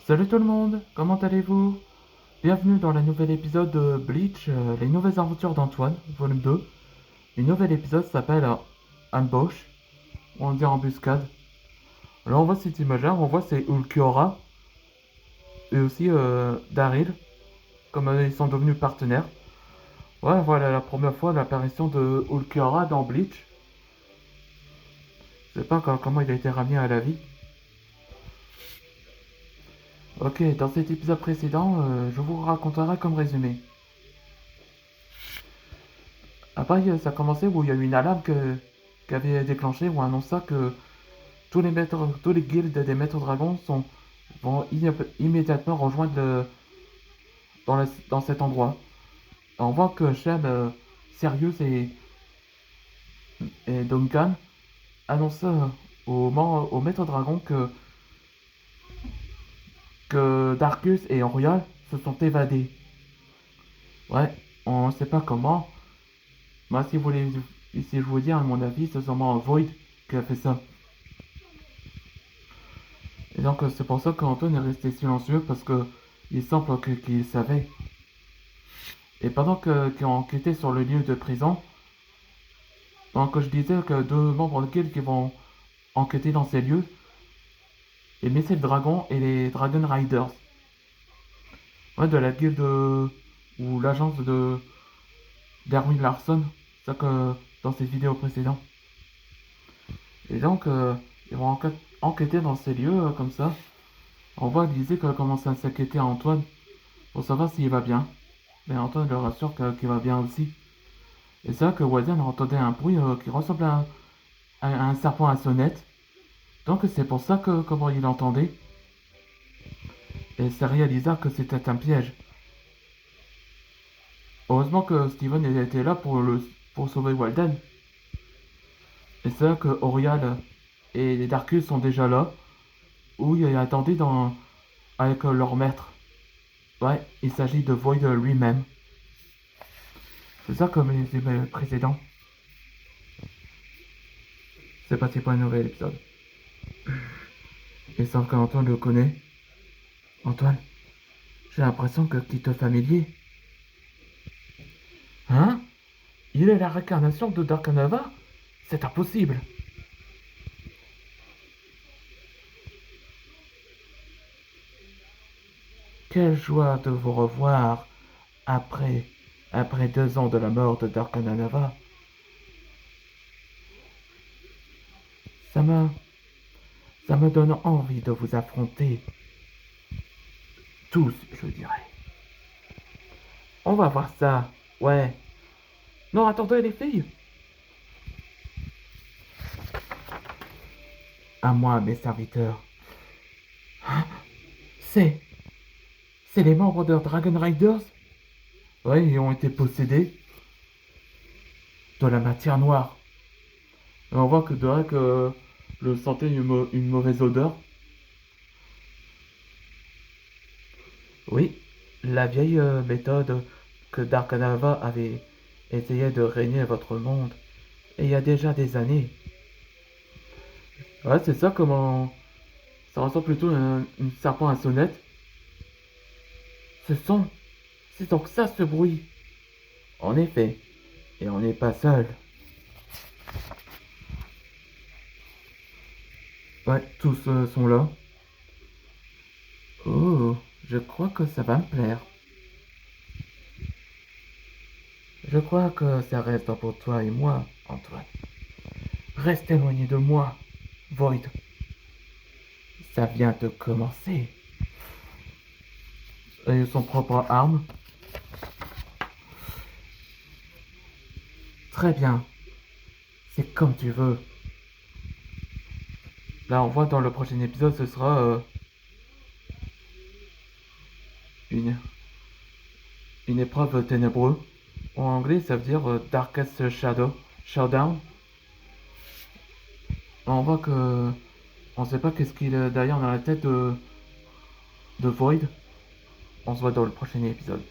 Salut tout le monde, comment allez-vous? Bienvenue dans le nouvel épisode de Bleach, les nouvelles aventures d'Antoine, volume 2. Le nouvel épisode s'appelle Ambush, ou on dit embuscade. Là on voit cette image-là, on voit c'est Ulquiorra et aussi Daryl, comme ils sont devenus partenaires. Ouais, voilà la première fois l'apparition de Ulquiorra dans Bleach. Je sais pas comment il a été ramené à la vie. Ok, dans cet épisode précédent, je vous raconterai comme résumé. Après, ça a commencé où il y a eu une alarme qui avait déclenché ou annonça que tous les guildes des maîtres dragons vont immédiatement rejoindre dans cet endroit. On voit que Shem, Sirius et Duncan annoncent au maître dragon que Darkus et Oriol se sont évadés. Ouais, on ne sait pas comment. Moi, si je vous dis, à mon avis, c'est sûrement Void qui a fait ça. Et donc c'est pour ça qu'Antoine est resté silencieux parce que il semble qu'il savait. Et pendant qu'ils enquêtaient sur le lieu de prison, donc je disais que deux membres de guilde qui vont enquêter dans ces lieux, les Missile Dragons et les Dragon Riders. Ouais, de la guilde ou l'agence de d'Erwin Larson, ça que dans ses vidéos précédentes. Et donc ils vont enquêter dans ces lieux comme ça. On voit Lizzie qu'elle commence à s'inquiéter à Antoine pour savoir s'il va bien. Mais Antoine le rassure qu'il va bien aussi. Et c'est là que Wazen entendait un bruit qui ressemble à un serpent à sonnette. Donc c'est pour ça que comment il entendait. Et ça réalisa que c'était un piège. Heureusement que Steven était là pour sauver Walden. Et c'est là que Orial et les Darkus sont déjà là. Où il attendait avec leur maître. Ouais, il s'agit de Void lui-même. C'est ça comme les précédents. C'est parti pour un nouvel épisode. Il semble qu'Antoine le connaît. Antoine, j'ai l'impression qu'il te familier. Hein? Il est la réincarnation de Darkanava? C'est impossible. Quelle joie de vous revoir après, après 2 ans de la mort de Darkanava. Ça me, ça me donne envie de vous affronter. Tous, je dirais. On va voir ça. Ouais. Non, attendez les filles. À moi, mes serviteurs. C'est, c'est les membres de Dragon Riders? Ouais, ils ont été possédés de la matière noire. Et on voit que Drake le sentait une mauvaise odeur. Oui, la vieille méthode que Darkanava avait essayé de régner votre monde, et il y a déjà des années. Ouais, c'est ça comment... Ça ressemble plutôt à une serpent à sonnette. Ce son, c'est donc ça ce bruit. En effet, et on n'est pas seul. Ouais, tous sont là. Oh, je crois que ça va me plaire. Je crois que ça reste pour toi et moi, Antoine. Reste éloigné de moi, Void. Ça vient de commencer. Et son propre arme. Très bien. C'est comme tu veux. Là, on voit dans le prochain épisode, ce sera une, une épreuve ténébreuse. En anglais, ça veut dire Darkest Shadow. Showdown. On voit que... On sait pas qu'est-ce qu'il a derrière dans la tête de Void. On se voit dans le prochain épisode.